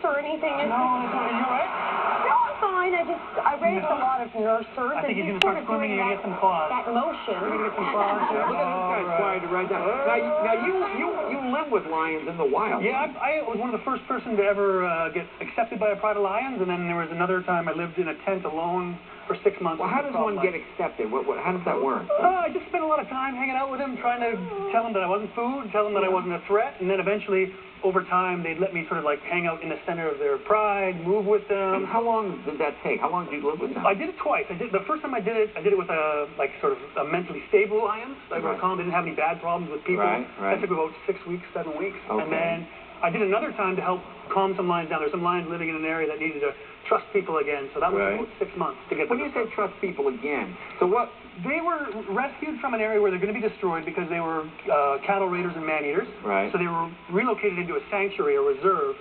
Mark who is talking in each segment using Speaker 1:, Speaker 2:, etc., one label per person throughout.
Speaker 1: or anything?
Speaker 2: No, are you all right?
Speaker 1: No, I'm fine. I raised a lot of nurses.
Speaker 2: I think he's going to start swimming and get some claws.
Speaker 1: That motion.
Speaker 2: You're going to get some claws here.
Speaker 3: Look at this guy's quiet to write down. Now you live with lions in the wild.
Speaker 2: Yeah, I was one of the first person to ever get accepted by a pride of lions, and then there was another time I lived in a tent alone for 6 months.
Speaker 3: Well, how does one get accepted? How does that work?
Speaker 2: I just spent a lot of time hanging out with him, trying to tell him that I wasn't food, tell him that I wasn't a threat, and then eventually, over time, they'd let me sort of like hang out in the center of their pride, move with them.
Speaker 3: And how long did that take? How long did you live with them?
Speaker 2: I did it twice. The first time I did it with a sort of a mentally stable lion. I recall didn't have any bad problems with people.
Speaker 3: Right.
Speaker 2: That took about 6 weeks, 7 weeks.
Speaker 3: Okay.
Speaker 2: And then I did another time to help calm some lions down. There's some lions living in an area that needed to trust people again. So that was about 6 months to get them.
Speaker 3: When you say trust people again, so what?
Speaker 2: They were rescued from an area where they're going to be destroyed because they were cattle raiders and man-eaters.
Speaker 3: Right.
Speaker 2: So they were relocated into a sanctuary, a reserve,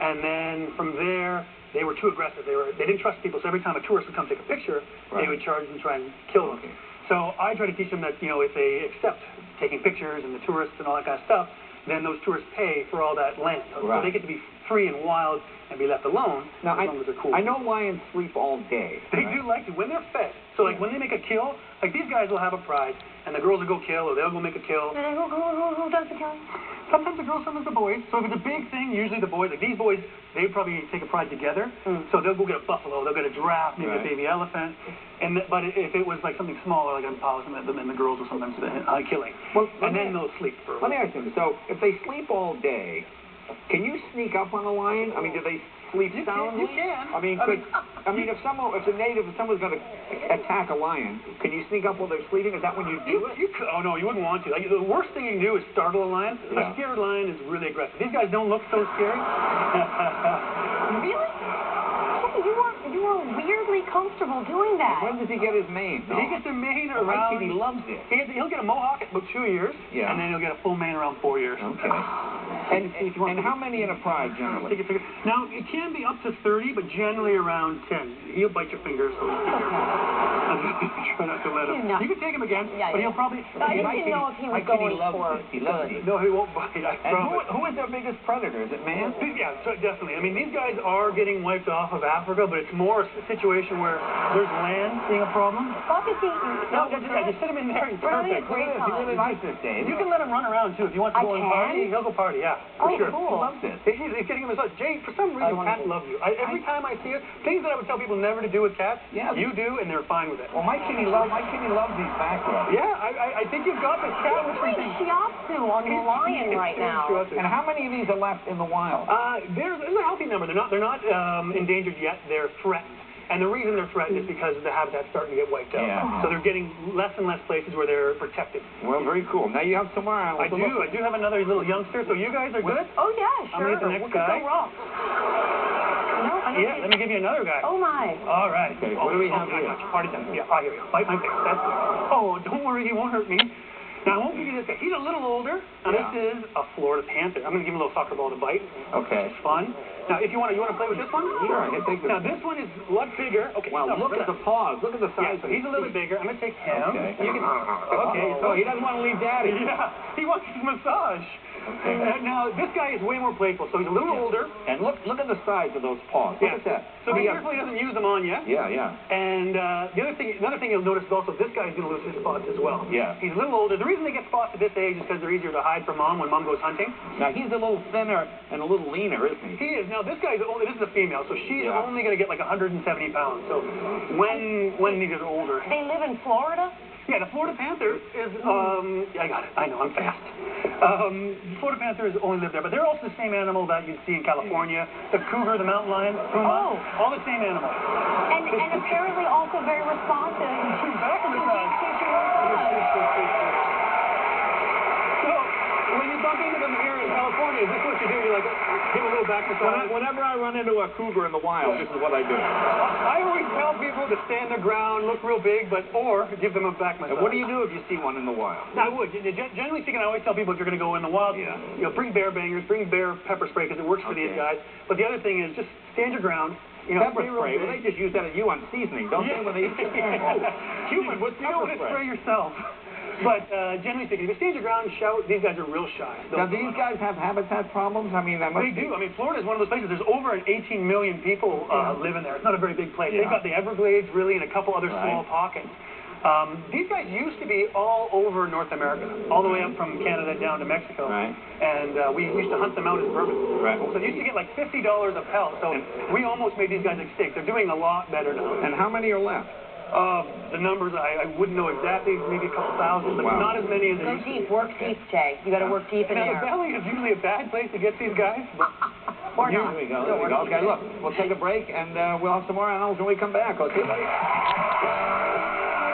Speaker 2: and then from there, they were too aggressive. They didn't trust people, so every time a tourist would come take a picture, they would charge and try and kill them.
Speaker 3: Okay.
Speaker 2: So I try to teach them that, if they accept taking pictures and the tourists and all that kind of stuff, then those tourists pay for all that land. So they get to be free and wild and be left alone
Speaker 3: now,
Speaker 2: as long as they're cool.
Speaker 3: I know lions sleep all day.
Speaker 2: They do like to. When they're fed, so like when they make a kill, like these guys will have a pride, and the girls will go kill, or they'll go make a kill.
Speaker 1: And who does the killing?
Speaker 2: Sometimes the girls, sometimes the boys. So if it's a big thing, usually the boys, like these boys, they probably take a pride together. So they'll go get a buffalo, they'll get a giraffe, maybe a baby elephant. But if it was like something smaller, like an opossum, then the girls will sometimes killing. Well, and then they'll sleep for a while.
Speaker 3: Let me ask you, so if they sleep all day, can you sneak up on a lion? I mean, do they sleep soundly?
Speaker 2: You can.
Speaker 3: I mean, if someone's going to attack a lion, can you sneak up while they're sleeping? Is that when you do it?
Speaker 2: Oh no, you wouldn't want to. Like, the worst thing you can do is startle a lion. A scared lion is really aggressive. These guys don't look so scary.
Speaker 1: Really? You are weirdly comfortable doing that.
Speaker 3: When does he get his mane? No.
Speaker 2: He gets a mane around...
Speaker 3: He loves it.
Speaker 2: He'll get a mohawk at about 2 years, and then he'll get a full mane around 4 years.
Speaker 3: Okay. And how many in a pride, generally?
Speaker 2: Now, it can be up to 30, but generally around 10. He'll bite your fingers. So try not to let him. You can take him again, but he'll probably...
Speaker 1: I didn't know if he was going for...
Speaker 3: He loves it.
Speaker 2: No, he won't bite, I promise.
Speaker 3: Who is their biggest predator? Is it man?
Speaker 2: Yeah, definitely. I mean, these guys are getting wiped off of Africa, but it's more a situation where there's land being a problem.
Speaker 1: Fuck is eating.
Speaker 2: No, just sit him in there. He's perfect.
Speaker 3: He really likes this, Dave.
Speaker 2: You can let him run around, too. If you want to go and party, he'll go party, for sure.
Speaker 1: Cool.
Speaker 2: He loves it. He's getting him a massage. Jay, for some reason, cats love you. Every time I see it, things that I would tell people never to do with cats, you do, and they're fine with it.
Speaker 3: Well, my kitty loves these back rubs.
Speaker 2: Yeah, I think you've got this cat.
Speaker 1: He's playing shiatsu on the lion right now.
Speaker 2: And
Speaker 3: how many of these are left in the wild?
Speaker 2: There's a healthy number. They're not endangered yet. They're threatened. And the reason they're threatened is because the habitat's starting to get wiped out. So they're getting less and less places where they're protected.
Speaker 3: Well, very cool. Now you have some more animals.
Speaker 2: I do have another little youngster. So you guys are good?
Speaker 1: Oh, yeah, sure.
Speaker 2: I'm going to get the next guy. Yeah, let me give you another guy.
Speaker 1: Oh, my.
Speaker 2: All right.
Speaker 3: Okay, what do we have here?
Speaker 2: Party time. Yeah, here we go. Bite my face. That's good. Oh, don't worry. He won't hurt me. Now, I won't give you this guy. He's a little older. Now, this is a Florida Panther. I'm going to give him a little soccer ball to bite.
Speaker 3: Okay.
Speaker 2: It's fun. Now, if you want to play with this one?
Speaker 3: Sure, I can take this.
Speaker 2: Now, this one is a lot bigger. Okay.
Speaker 3: Wow, look at the paws. Look at the size.
Speaker 2: So he's a little bit bigger. I'm going to take him.
Speaker 3: Okay.
Speaker 2: Okay.
Speaker 3: So he doesn't want to leave Daddy.
Speaker 2: Yeah. He wants his massage. Okay. Now, this guy is way more playful. So he's a little older.
Speaker 3: And look at the size of those paws. Look at that.
Speaker 2: So be careful he doesn't use them on you.
Speaker 3: Yeah.
Speaker 2: And another thing you'll notice is also this guy's going to lose his spots as well.
Speaker 3: Yeah.
Speaker 2: He's a little older. The reason they get spots at this age is because they're easier to hide from Mom when Mom goes hunting.
Speaker 3: Now, he's a little thinner and a little leaner, isn't he?
Speaker 2: He is. Now, this is a female, so she's only going to get like 170 pounds. So when he gets older.
Speaker 1: They live in Florida?
Speaker 2: Yeah, the Florida Panther is, I got it. I know, I'm fast. The Florida Panther has only lived there, but they're also the same animal that you'd see in California. The cougar, the mountain lion, puma, all the same animal.
Speaker 1: And apparently also very responsive.
Speaker 2: She's back in the side. So, when you bump into them here in California, is this what you do? You like give a little back massage?
Speaker 3: Whenever I run into a cougar in the wild, this is what I do.
Speaker 2: I always tell people to stand their ground, look real big, or give them a back massage.
Speaker 3: And what do you do if you see one in the wild?
Speaker 2: I would. Generally speaking, I always tell people if you're going to go in the wild, bring bear bangers, bring bear pepper spray because it works for these guys. But the other thing is just stand your ground.
Speaker 3: Pepper spray? Well, they just use that as you on seasoning, don't they? When they
Speaker 2: Human, you don't want to spray yourself. But generally speaking, if you stand your ground and shout, these guys are real shy.
Speaker 3: Now, these guys have habitat problems? I mean,
Speaker 2: They do. I mean, Florida is one of those places. There's over 18 million people live in there. It's not a very big place. They've got the Everglades, really, and a couple other small pockets. These guys used to be all over North America, all the way up from Canada down to Mexico. And we used to hunt them out as vermin. So they used to get like $50 a pelt. So we almost made these guys extinct. They're doing a lot better now.
Speaker 3: And how many are left?
Speaker 2: The numbers, I wouldn't know exactly, maybe a couple thousand, but not as many as
Speaker 1: Go deep, work deep, Jay. You got to work deep in
Speaker 2: now,
Speaker 1: there.
Speaker 2: the belly is usually a bad place to get these guys. But
Speaker 1: or not.
Speaker 3: There we go. Okay, look, we'll take a break, and we'll have some more animals when we come back. Okay, buddy?